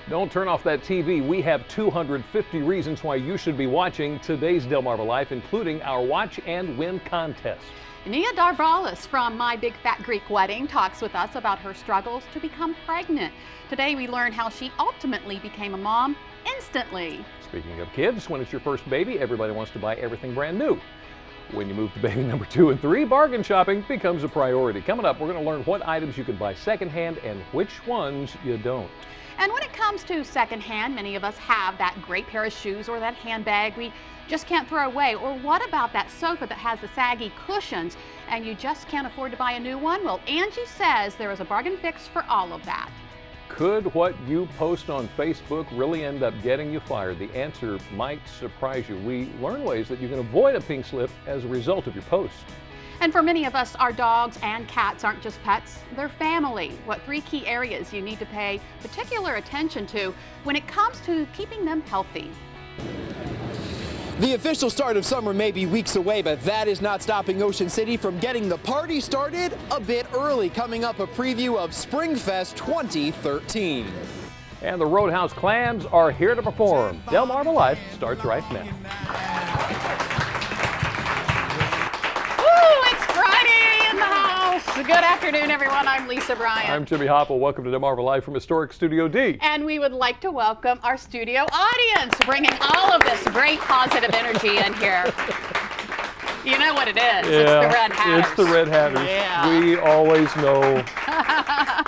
Don't turn off that TV. We have 250 reasons why you should be watching today's Delmarva Life, including our Watch and Win contest. Nia Darvalis from My Big Fat Greek Wedding talks with us about her struggles to become pregnant. Today we learn how she ultimately became a mom instantly. Speaking of kids, when it's your first baby, everybody wants to buy everything brand new. When you move to baby number 2 and 3, bargain shopping becomes a priority. Coming up, we're going to learn what items you can buy secondhand and which ones you don't. And when it comes to secondhand, many of us have that great pair of shoes or that handbag we just can't throw away. Or what about that sofa that has the saggy cushions and you just can't afford to buy a new one? Well, Angie says there is a bargain fix for all of that. Could what you post on Facebook really end up getting you fired? The answer might surprise you. We learn ways that you can avoid a pink slip as a result of your post. And for many of us, our dogs and cats aren't just pets, they're family. What 3 key areas you need to pay particular attention to when it comes to keeping them healthy. The official start of summer may be weeks away, but that is not stopping Ocean City from getting the party started a bit early. Coming up, a preview of Springfest 2013. And the Roadhouse Clams are here to perform. Delmarva Life starts right now. Good afternoon, everyone. I'm Lisa Bryant. I'm Jimmy Hopple. Welcome to Delmarva Live from historic Studio D. And we would like to welcome our studio audience, bringing all of this great positive energy in here. You know what it is. Yeah, it's the Red Hatters. It's the Red Hatters. Yeah. We always know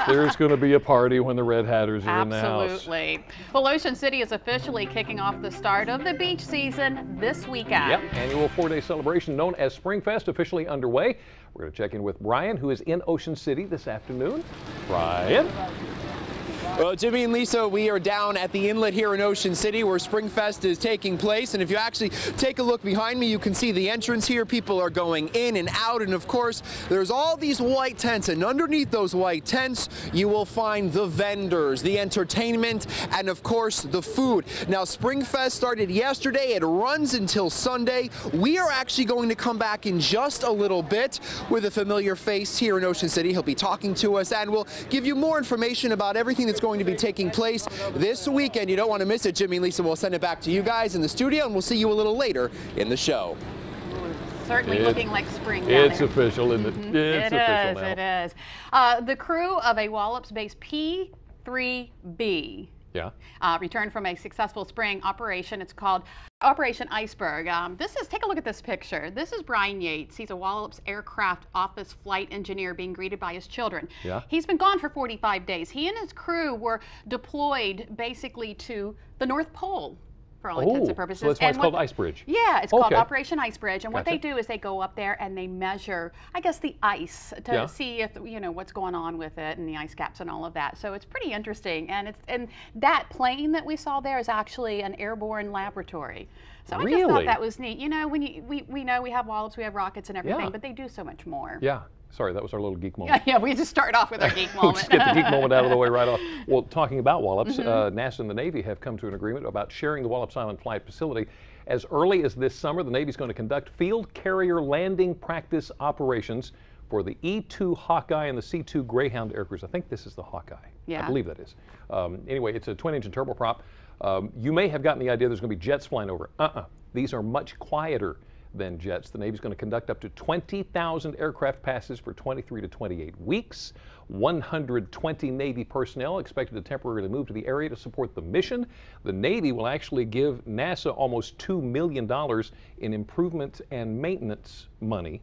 there's going to be a party when the Red Hatters are in the house. Absolutely. Well, Ocean City is officially kicking off the start of the beach season this weekend. Yep, annual 4-day celebration known as Springfest officially underway. We're going to check in with Brian, who is in Ocean City this afternoon. Brian? Well, Jimmy and Lisa, we are down at the inlet here in Ocean City where Springfest is taking place. And if you actually take a look behind me, you can see the entrance here. People are going in and out. And of course, there's all these white tents. And underneath those white tents, you will find the vendors, the entertainment, and of course, the food. Now, Springfest started yesterday. It runs until Sunday. We are actually going to come back in just a little bit with a familiar face here in Ocean City. He'll be talking to us and we'll give you more information about everything that's going to be taking place this weekend. You don't want to miss it. Jimmy and Lisa will send it back to you guys in the studio, and we'll see you a little later in the show. Certainly looking like spring. It's official, isn't it? It's official now. It is. The crew of a Wallops-based P3B returned from a successful spring operation. It's called Operation Iceberg. Take a look at this picture. This is Brian Yates. He's a Wallops aircraft office flight engineer being greeted by his children. Yeah. He's been gone for 45 days. He and his crew were deployed basically to the North Pole. For all intents and purposes. So that's why it's called Icebridge. Yeah, it's called Operation Icebridge. And what they do is they go up there and they measure, I guess, the ice to see if, you know, what's going on with it and the ice caps and all of that. So it's pretty interesting. And that plane that we saw there is actually an airborne laboratory. So I just thought that was neat. You know, when we know we have Wallops, we have rockets and everything, but they do so much more. Yeah. Sorry, that was our little geek moment. Yeah, we just start off with our geek moment. Just get the geek moment out of the way right off. Well, talking about Wallops, NASA and the Navy have come to an agreement about sharing the Wallops Island Flight Facility. As early as this summer, the Navy is going to conduct field carrier landing practice operations for the E-2 Hawkeye and the C-2 Greyhound aircraft. I think this is the Hawkeye. Yeah. I believe that is. Anyway, it's a twin-engine turboprop. You may have gotten the idea there's going to be jets flying over. These are much quieter than jets. The Navy's going to conduct up to 20,000 aircraft passes for 23 to 28 weeks. 120 Navy personnel expected to temporarily move to the area to support the mission. The Navy will actually give NASA almost $2 million in improvement and maintenance money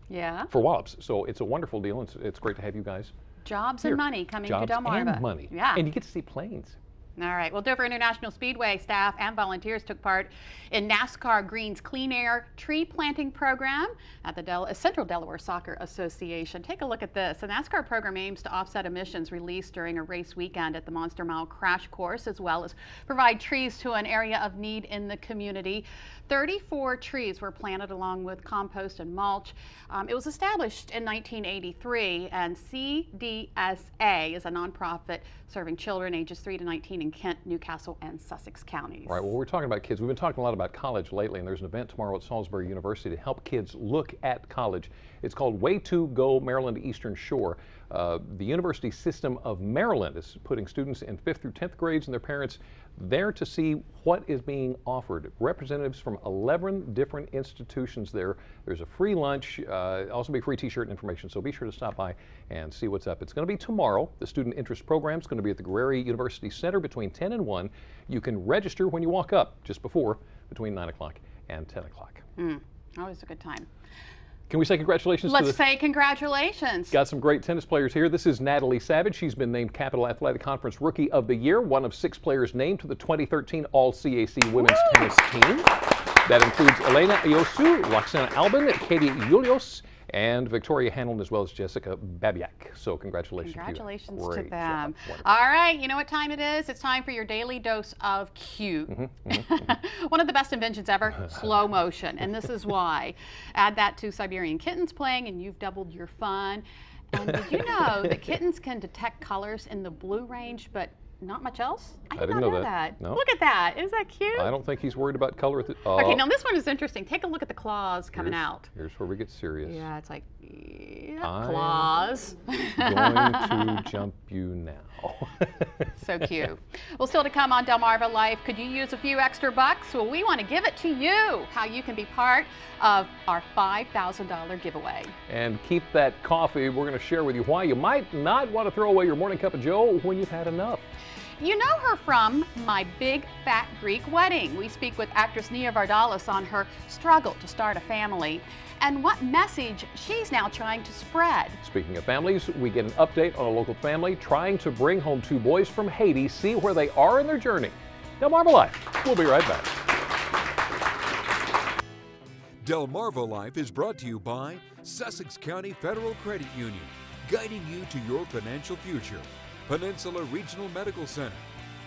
for Wallops. So it's a wonderful deal, and it's great to have you guys. Jobs and money coming to Delmarva. Jobs and money. Yeah. And you get to see planes. All right. Well, Dover International Speedway staff and volunteers took part in NASCAR Green's Clean Air Tree Planting Program at the Central Delaware Soccer Association. Take a look at this. The NASCAR program aims to offset emissions released during a race weekend at the Monster Mile Crash Course, as well as provide trees to an area of need in the community. 34 trees were planted along with compost and mulch. It was established in 1983, and CDSA is a nonprofit serving children ages 3 to 19 in Kent, Newcastle, and Sussex counties. All right, well, we're talking about kids. We've been talking a lot about college lately, and there's an event tomorrow at Salisbury University to help kids look at college. It's called Way to Go Maryland Eastern Shore. The University System of Maryland is putting students in 5th through 10th grades and their parents there to see what is being offered. Representatives from 11 different institutions there. There's a free lunch, also be a free t-shirt and information, so be sure to stop by and see what's up. It's going to be tomorrow. The Student Interest Program is going to be at the Guerrero University Center between 10 and 1. You can register when you walk up, just before, between 9 o'clock and 10 o'clock. Always a good time. Can we say congratulations? Let's say congratulations. Got some great tennis players here. This is Natalie Savage. She's been named Capital Athletic Conference Rookie of the Year, one of 6 players named to the 2013 All-CAC Women's Tennis Team. That includes Elena Iosu, Roxana Albin, Katie Julios, and Victoria Hanlon, as well as Jessica Babiak. So congratulations to them. All right, you know what time it is? It's time for your daily dose of cute. One of the best inventions ever, slow motion. And this is why. Add that to Siberian kittens playing and you've doubled your fun. And did you know that kittens can detect colors in the blue range, but not much else? I didn't know that. No. Look at that. Isn't that cute? I don't think he's worried about color. Okay, now this one is interesting. Take a look at the claws coming out. Here's where we get serious. Yeah, it's like, claws. I'm going to jump you now. So cute. Well, still to come on Delmarva Life, could you use a few extra bucks? Well, we want to give it to you. How you can be part of our $5,000 giveaway. And keep that coffee. We're going to share with you why you might not want to throw away your morning cup of joe when you've had enough. You know her from My Big Fat Greek Wedding. We speak with actress Nia Vardalos on her struggle to start a family and what message she's now trying to spread. Speaking of families, we get an update on a local family trying to bring home 2 boys from Haiti, see where they are in their journey. Delmarva Life. We'll be right back. Delmarva Life is brought to you by Sussex County Federal Credit Union, guiding you to your financial future. Peninsula Regional Medical Center,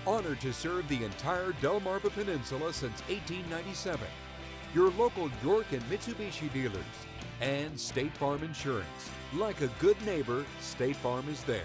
honored to serve the entire Delmarva Peninsula since 1897. Your local York and Mitsubishi dealers. And State Farm Insurance. Like a good neighbor, State Farm is there.